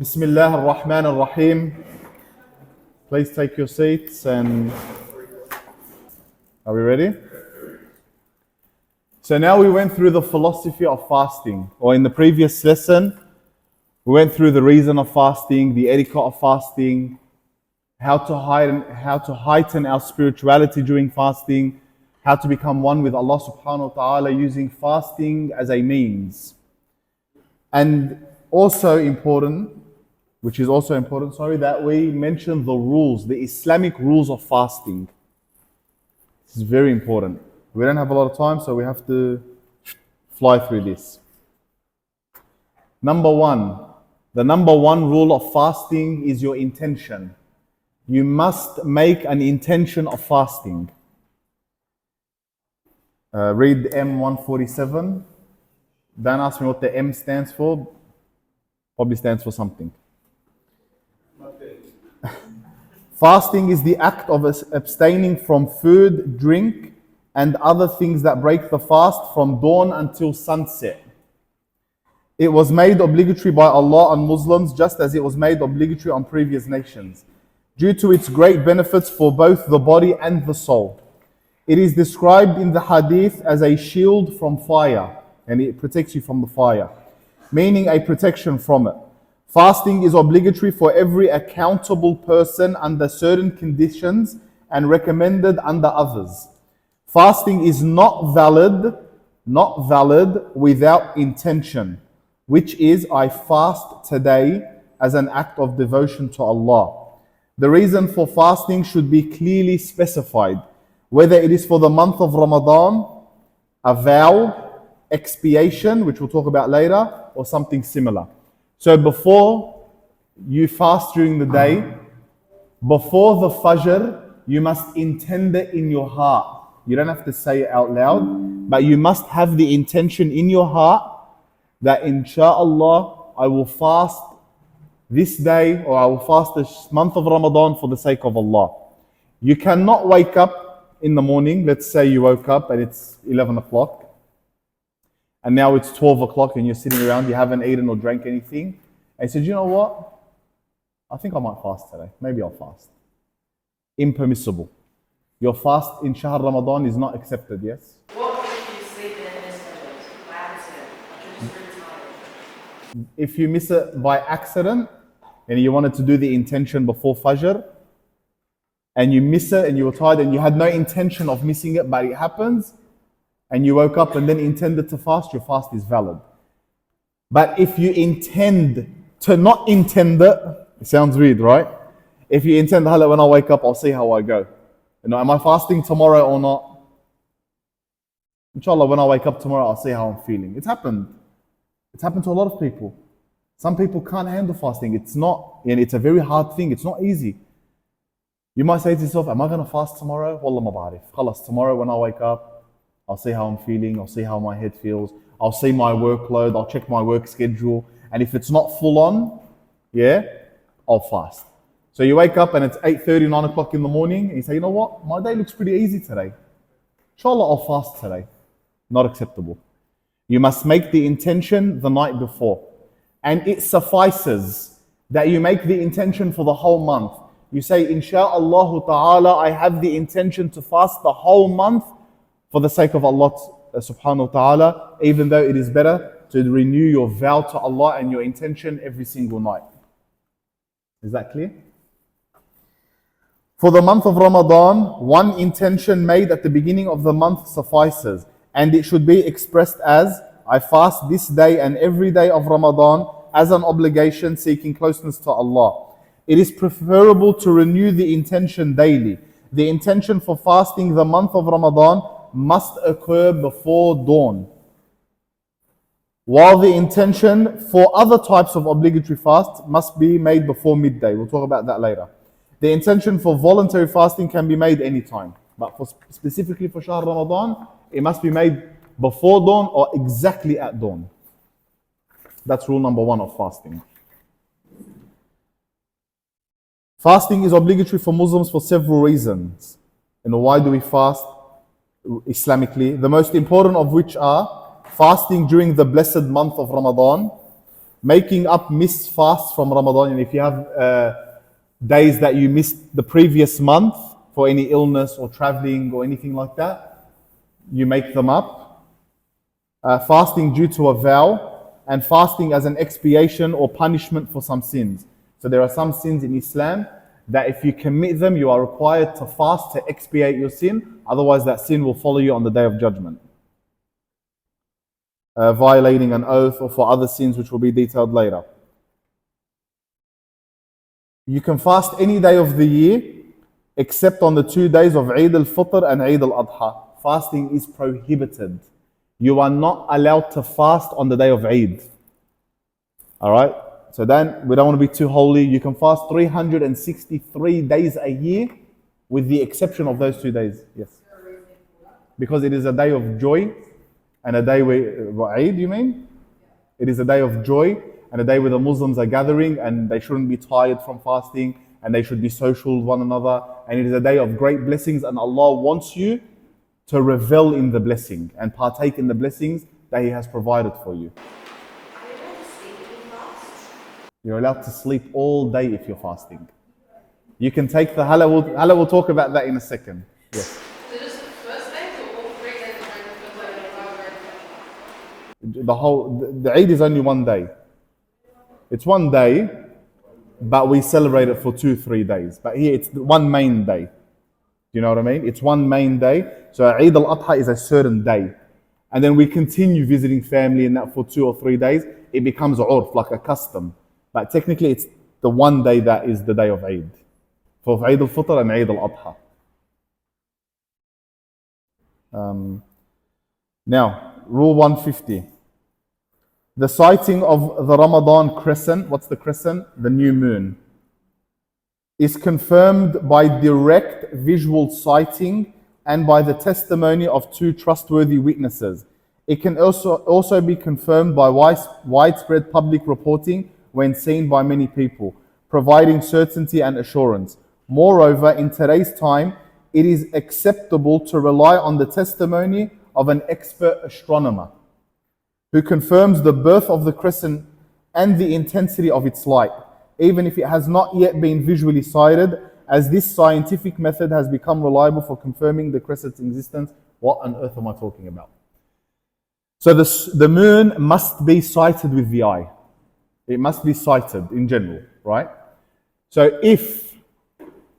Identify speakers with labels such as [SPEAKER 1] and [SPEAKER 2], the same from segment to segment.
[SPEAKER 1] Bismillah ar-Rahman ar-Rahim. Please take your seats and are we ready? So now we went through the philosophy of fasting, or in the previous lesson, we went through the reason of fasting, the etiquette of fasting, how to heighten our spirituality during fasting, how to become one with Allah subhanahu wa ta'ala using fasting as a means. And also important, that we mention the rules, the Islamic rules of fasting. This is very important. We don't have a lot of time, so we have to fly through this. Number one, the number one rule of fasting is your intention. You must make an intention of fasting. Read M147. Don't ask me what the M stands for. Probably stands for something. Fasting is the act of abstaining from food, drink, and other things that break the fast from dawn until sunset. It was made obligatory by Allah on Muslims just as it was made obligatory on previous nations, due to its great benefits for both the body and the soul. It is described in the hadith as a shield from fire, and it protects you from the fire, meaning a protection from it. Fasting is obligatory for every accountable person under certain conditions and recommended under others. Fasting is not valid without intention, which is I fast today as an act of devotion to Allah. The reason for fasting should be clearly specified, whether it is for the month of Ramadan, a vow, expiation, which we'll talk about later, or something similar. So before you fast during the day, before the Fajr, you must intend it in your heart. You don't have to say it out loud, but you must have the intention in your heart that inshallah, I will fast this day, or I will fast this month of Ramadan for the sake of Allah. You cannot wake up in the morning. Let's say you woke up and it's 11 o'clock. And now it's 12 o'clock and you're sitting around, you haven't eaten or drank anything. And you said, you know what? I think I might fast today. Maybe I'll fast. Impermissible. Your fast in Shahr Ramadan is not accepted, yes?
[SPEAKER 2] What if you sleep in and miss it by accident? You're just really tired.
[SPEAKER 1] If you miss it by accident and you wanted to do the intention before Fajr and you miss it and you were tired and you had no intention of missing it, but it happens, and you woke up and then intended to fast, your fast is valid. But if you intend to not intend it, it sounds weird, right? If you intend, when I wake up, I'll see how I go. You know, am I fasting tomorrow or not? Inshallah, when I wake up tomorrow, I'll see how I'm feeling. It's happened. It's happened to a lot of people. Some people can't handle fasting. It's a very hard thing. It's not easy. You might say to yourself, am I going to fast tomorrow? Wallah ma ba'arif. Khalas, tomorrow when I wake up, I'll see how I'm feeling, I'll see how my head feels, I'll see my workload, I'll check my work schedule, and if it's not full on, I'll fast. So you wake up and it's 8:30, 9 o'clock in the morning, and you say, you know what, my day looks pretty easy today. Inshallah, I'll fast today. Not acceptable. You must make the intention the night before. And it suffices that you make the intention for the whole month. You say, Insha'Allah ta'ala, I have the intention to fast the whole month for the sake of Allah subhanahu wa ta'ala, even though it is better to renew your vow to Allah and your intention every single night. Is that clear? For the month of Ramadan, one intention made at the beginning of the month suffices, and it should be expressed as, I fast this day and every day of Ramadan as an obligation seeking closeness to Allah. It is preferable to renew the intention daily. The intention for fasting the month of Ramadan must occur before dawn, while the intention for other types of obligatory fasts must be made before midday. We'll talk about that later. The intention for voluntary fasting can be made anytime, but specifically for Shahr Ramadan, it must be made before dawn or exactly at dawn. That's rule number one of fasting. Fasting is obligatory for Muslims for several reasons. Why do we fast Islamically? The most important of which are fasting during the blessed month of Ramadan, Making up missed fasts from Ramadan. And if you have days that you missed the previous month for any illness or traveling or anything like that, you make them up. Fasting due to a vow, and fasting as an expiation or punishment for some sins. So there are some sins in Islam that if you commit them, you are required to fast to expiate your sin. Otherwise, that sin will follow you on the Day of Judgment. Violating an oath, or for other sins which will be detailed later. You can fast any day of the year except on the 2 days of Eid al-Fitr and Eid al-Adha. Fasting is prohibited. You are not allowed to fast on the day of Eid. Alright? So then, we don't want to be too holy. You can fast 363 days a year with the exception of those 2 days. Yes. Because it is a day of joy and a day where, Eid you mean? It is a day of joy and a day where the Muslims are gathering and they shouldn't be tired from fasting and they should be social with one another. And it is a day of great blessings, and Allah wants you to revel in the blessing and partake in the blessings that He has provided for you.
[SPEAKER 2] Are you allowed to sleep if you fast?
[SPEAKER 1] You're allowed to sleep all day if you're fasting. You can take the Hala will talk about that in a second. Yes.
[SPEAKER 3] So just the first day or all 3 days of
[SPEAKER 1] The Eid is only 1 day. It's 1 day, but we celebrate it for 2-3 days. But here it's one main day. Do you know what I mean? It's one main day. So Eid al-Adha is a certain day. And then we continue visiting family and that for 2 or 3 days. It becomes urf, like a custom. But technically it's the 1 day that is the day of Eid. For Eid al-Fitr and Eid al-Adha. Now, rule 150. The sighting of the Ramadan crescent, what's the crescent? The new moon, is confirmed by direct visual sighting and by the testimony of 2 trustworthy witnesses. It can also be confirmed by widespread public reporting when seen by many people, providing certainty and assurance. Moreover, in today's time, it is acceptable to rely on the testimony of an expert astronomer who confirms the birth of the crescent and the intensity of its light, even if it has not yet been visually sighted, as this scientific method has become reliable for confirming the crescent's existence. What on earth am I talking about? So the moon must be sighted with the eye. It must be sighted in general, right? So if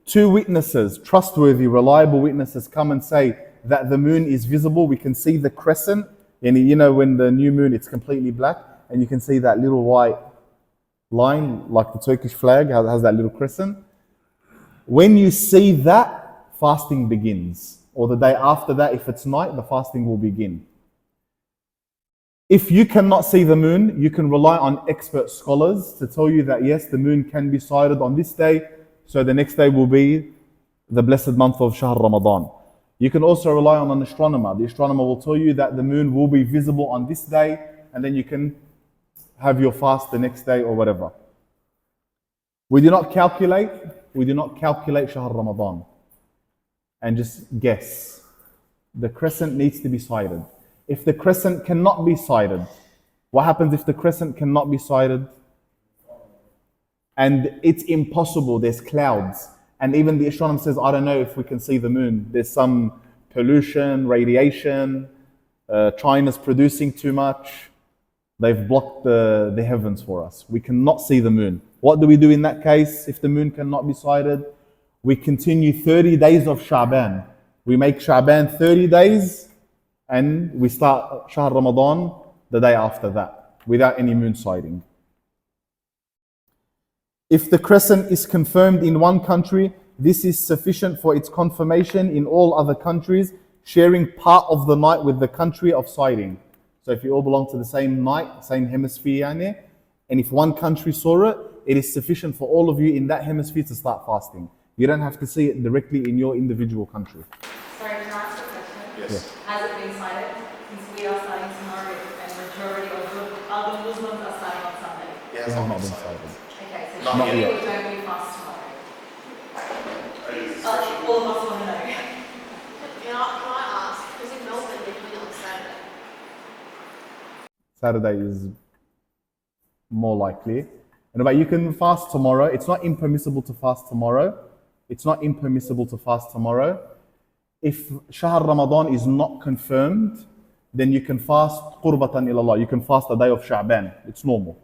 [SPEAKER 1] 2 witnesses, trustworthy, reliable witnesses, come and say that the moon is visible, we can see the crescent, and you know when the new moon it's completely black and you can see that little white line like the Turkish flag has that little crescent. When you see that, fasting begins. Or the day after that, if it's night, the fasting will begin. If you cannot see the moon, you can rely on expert scholars to tell you that yes, the moon can be sighted on this day, so the next day will be the blessed month of Shahr Ramadan. You can also rely on an astronomer. The astronomer will tell you that the moon will be visible on this day, and then you can have your fast the next day or whatever. We do not calculate Shahr Ramadan and just guess. The crescent needs to be sighted. If the crescent cannot be sighted, what happens if the crescent cannot be sighted? And it's impossible, there's clouds. And even the astronomer says, I don't know if we can see the moon. There's some pollution, radiation, China's producing too much. They've blocked the heavens for us. We cannot see the moon. What do we do in that case if the moon cannot be sighted? We continue 30 days of Sha'ban. We make Sha'ban 30 days and we start Shahr Ramadan the day after that without any moon sighting. If the crescent is confirmed in one country, this is sufficient for its confirmation in all other countries, sharing part of the night with the country of sighting. So if you all belong to the same night, same hemisphere, and if one country saw it, it is sufficient for all of you in that hemisphere to start fasting. You don't have to see it directly in your individual country.
[SPEAKER 2] Sorry, can I ask a question?
[SPEAKER 1] Yes.
[SPEAKER 2] Has it been cited? Since we are starting tomorrow and majority of the other Muslims are starting on Sunday.
[SPEAKER 4] Yeah,
[SPEAKER 1] It has not been
[SPEAKER 4] cited.
[SPEAKER 1] sighted.
[SPEAKER 2] Okay, so
[SPEAKER 4] Not
[SPEAKER 2] surely
[SPEAKER 1] yet.
[SPEAKER 2] we don't we fast tomorrow? All of us want to know.
[SPEAKER 3] Can I ask, because in Melbourne they're doing it on Saturday.
[SPEAKER 1] Saturday is more likely. And but you can fast tomorrow. It's not impermissible to fast tomorrow. It's not impermissible to fast tomorrow. If Shahr Ramadan is not confirmed, then you can fast qurbatan ilallah. You can fast the day of Sha'ban. It's normal.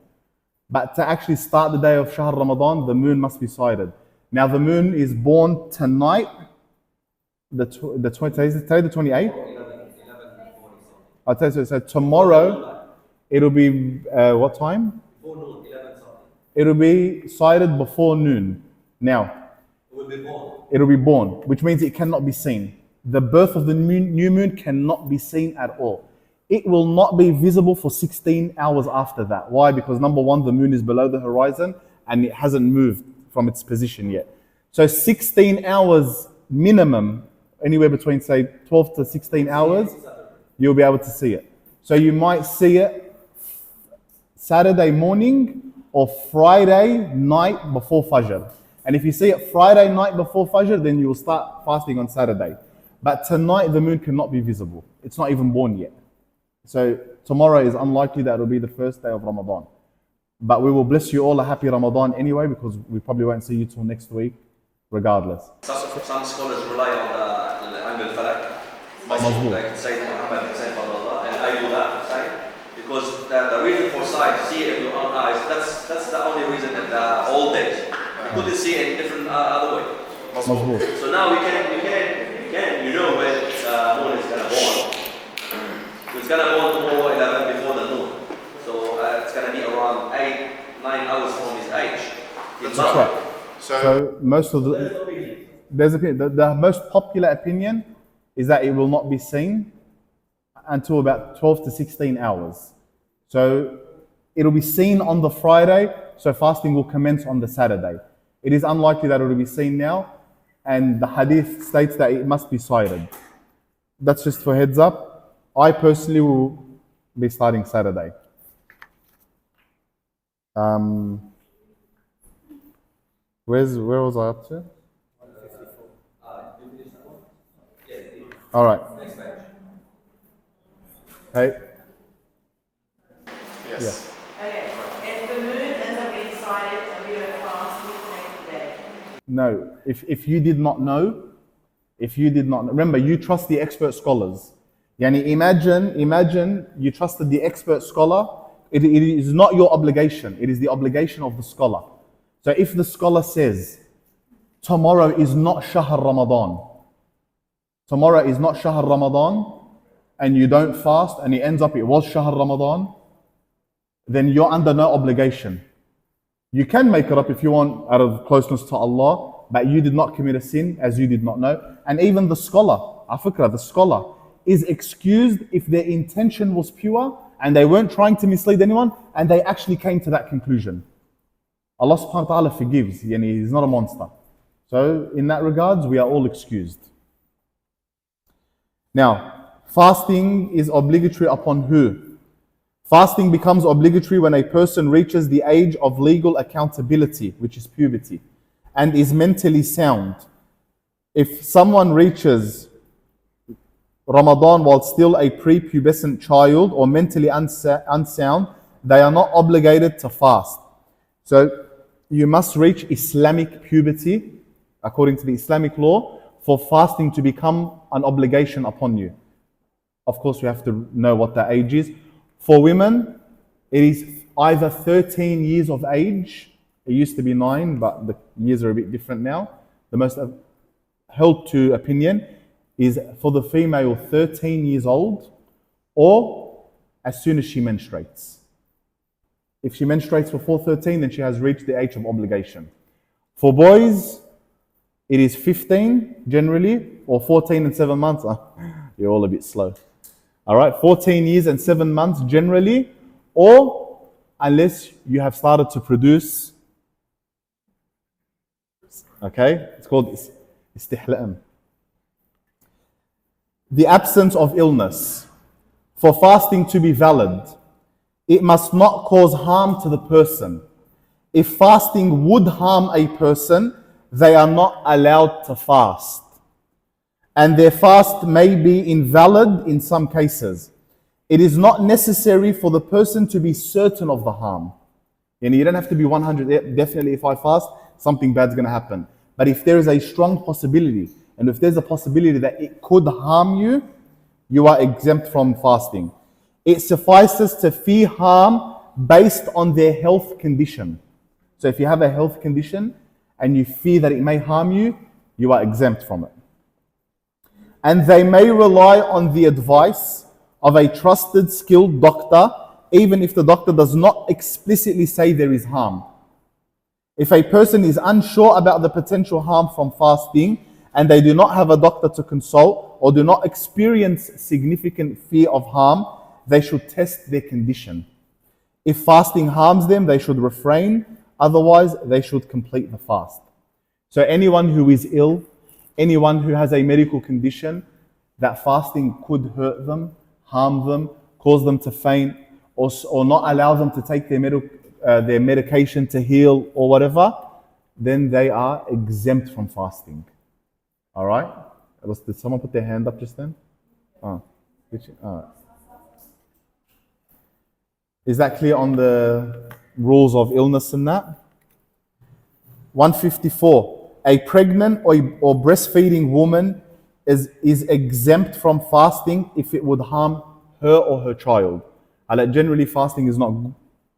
[SPEAKER 1] But to actually start the day of Shahr Ramadan, the moon must be sighted. Now the moon is born tonight, the 28th. I'll tell you, so tomorrow it'll be what time?
[SPEAKER 4] Before noon, 11 something.
[SPEAKER 1] It'll be sighted before noon. Now,
[SPEAKER 4] It will be born.
[SPEAKER 1] it'll be born, which means it cannot be seen. The birth of the new moon cannot be seen at all. It will not be visible for 16 hours after that. Why? Because number one, the moon is below the horizon and it hasn't moved from its position yet. So 16 hours minimum, anywhere between say 12 to 16 hours, you'll be able to see it. So you might see it Saturday morning or Friday night before Fajr. And if you see it Friday night before Fajr, then you will start fasting on Saturday. But tonight the moon cannot be visible. It's not even born yet. So tomorrow is unlikely that it will be the first day of Ramadan. But we will bless you all a happy Ramadan anyway, because we probably won't see you till next week, regardless.
[SPEAKER 4] Some scholars rely on the angle falak.
[SPEAKER 1] Mazboot.
[SPEAKER 4] Like Sayyid Muhammad, Sayyid Fadlallah, and I do that, right? Because the reason for sight, see it with your own eyes, that's the only reason in the old days. You couldn't see it in different other way.
[SPEAKER 1] Mazboot.
[SPEAKER 4] So now we can, you know when moon is gonna born. It's gonna born tomorrow 11 before the noon. So it's gonna be around 8-9 hours from his age.
[SPEAKER 1] That's right. So most of the most popular opinion is that it will not be seen until about 12 to 16 hours. So it'll be seen on the Friday, so fasting will commence on the Saturday. It is unlikely that it will be seen now, and the hadith states that it must be sighted. That's just for heads up. I personally will be starting Saturday. Where was I up to? All right. Hey.
[SPEAKER 5] Yes.
[SPEAKER 2] Okay, if the moon ends up being sighted and we don't fast, we can make the day.
[SPEAKER 1] No. If you did not know, remember, you trust the expert scholars. Yani imagine you trusted the expert scholar. It is not your obligation. It is the obligation of the scholar. So if the scholar says, tomorrow is not Shahr Ramadan, and you don't fast, and it ends up it was Shahr Ramadan, then you're under no obligation. You can make it up if you want out of closeness to Allah, but you did not commit a sin as you did not know. And even the scholar, the scholar, is excused if their intention was pure and they weren't trying to mislead anyone and they actually came to that conclusion. Allah subhanahu wa ta'ala forgives, He's not a monster. So in that regards, we are all excused. Now, fasting is obligatory upon who? Fasting becomes obligatory when a person reaches the age of legal accountability, which is puberty, and is mentally sound. If someone reaches Ramadan while still a prepubescent child or mentally unsound, they are not obligated to fast. So you must reach Islamic puberty, according to the Islamic law, for fasting to become an obligation upon you. Of course, you have to know what the age is. For women, it is either 13 years of age. It used to be 9, but the years are a bit different now. The most held to opinion is for the female 13 years old, or as soon as she menstruates. If she menstruates before 13, then she has reached the age of obligation. For boys, it is 15 generally, or 14 and 7 months. You're all a bit slow. All right, 14 years and 7 months generally, or unless you have started to produce. Okay, it's called istihla'an. The absence of illness. For fasting to be valid, it must not cause harm to the person. If fasting would harm a person, they are not allowed to fast. And their fast may be invalid in some cases. It is not necessary for the person to be certain of the harm. And you don't have to be 100. Definitely, if I fast, something bad's going to happen. But if there is a strong possibility, and if there's a possibility that it could harm you, you are exempt from fasting. It suffices to fear harm based on their health condition. So if you have a health condition and you fear that it may harm you, you are exempt from it. And they may rely on the advice of a trusted, skilled doctor, even if the doctor does not explicitly say there is harm. If a person is unsure about the potential harm from fasting and they do not have a doctor to consult or do not experience significant fear of harm, they should test their condition. If fasting harms them, they should refrain. Otherwise, they should complete the fast. So anyone who is ill, anyone who has a medical condition, that fasting could hurt them, harm them, cause them to faint, or not allow them to take their medication to heal or whatever, then they are exempt from fasting. All right? Did someone put their hand up just then? Is that clear on the rules of illness and that? 154. A pregnant or breastfeeding woman is exempt from fasting if it would harm her or her child. Generally, fasting is not,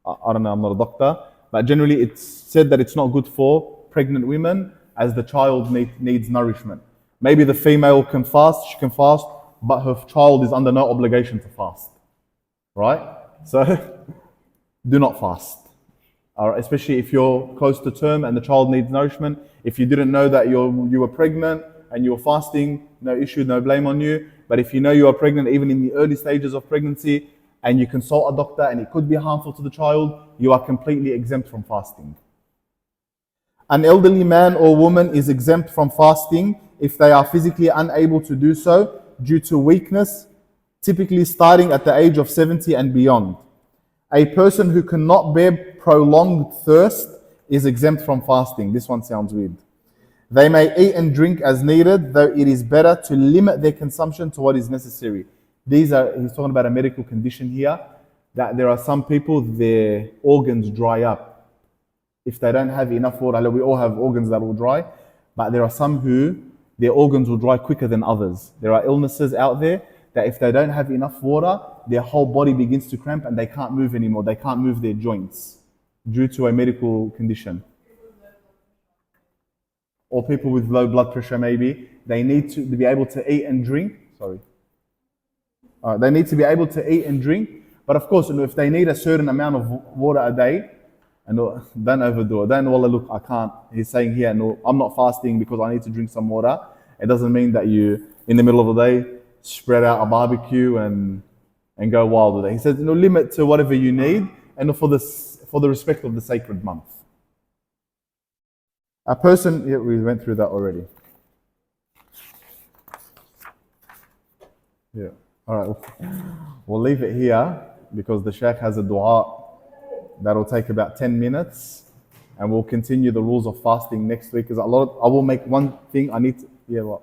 [SPEAKER 1] I don't know, I'm not a doctor, but generally it's said that it's not good for pregnant women as the child needs nourishment. Maybe the female can fast, she can fast, but her child is under no obligation to fast. Right? So, do not fast. Especially if you're close to term and the child needs nourishment. If you didn't know that you were pregnant and you were fasting, no issue, no blame on you. But if you know you are pregnant, even in the early stages of pregnancy, and you consult a doctor and it could be harmful to the child, you are completely exempt from fasting. An elderly man or woman is exempt from fasting if they are physically unable to do so due to weakness, typically starting at the age of 70 and beyond. A person who cannot bear prolonged thirst is exempt from fasting. This one sounds weird. They may eat and drink as needed, though it is better to limit their consumption to what is necessary. He's talking about a medical condition here, that there are some people, their organs dry up. If they don't have enough water, we all have organs that will dry, but there are some who, their organs will dry quicker than others. There are illnesses out there that if they don't have enough water, their whole body begins to cramp and they can't move anymore. They can't move their joints due to a medical condition. Or people with low blood pressure maybe, they need to be able to eat and drink. They need to be able to eat and drink, but of course, if they need a certain amount of water a day, and don't overdo it. Don't, wallah, look, I can't. He's saying here, no, I'm not fasting because I need to drink some water. It doesn't mean that you, in the middle of the day, spread out a barbecue and go wild with it. He says, limit to whatever you need, and for the respect of the sacred month. A person, yeah, we went through that already. Yeah. All right, we'll leave it here because the Sheikh has a dua that'll take about 10 minutes, and we'll continue the rules of fasting next week. Because I will make one thing I need to, yeah, what?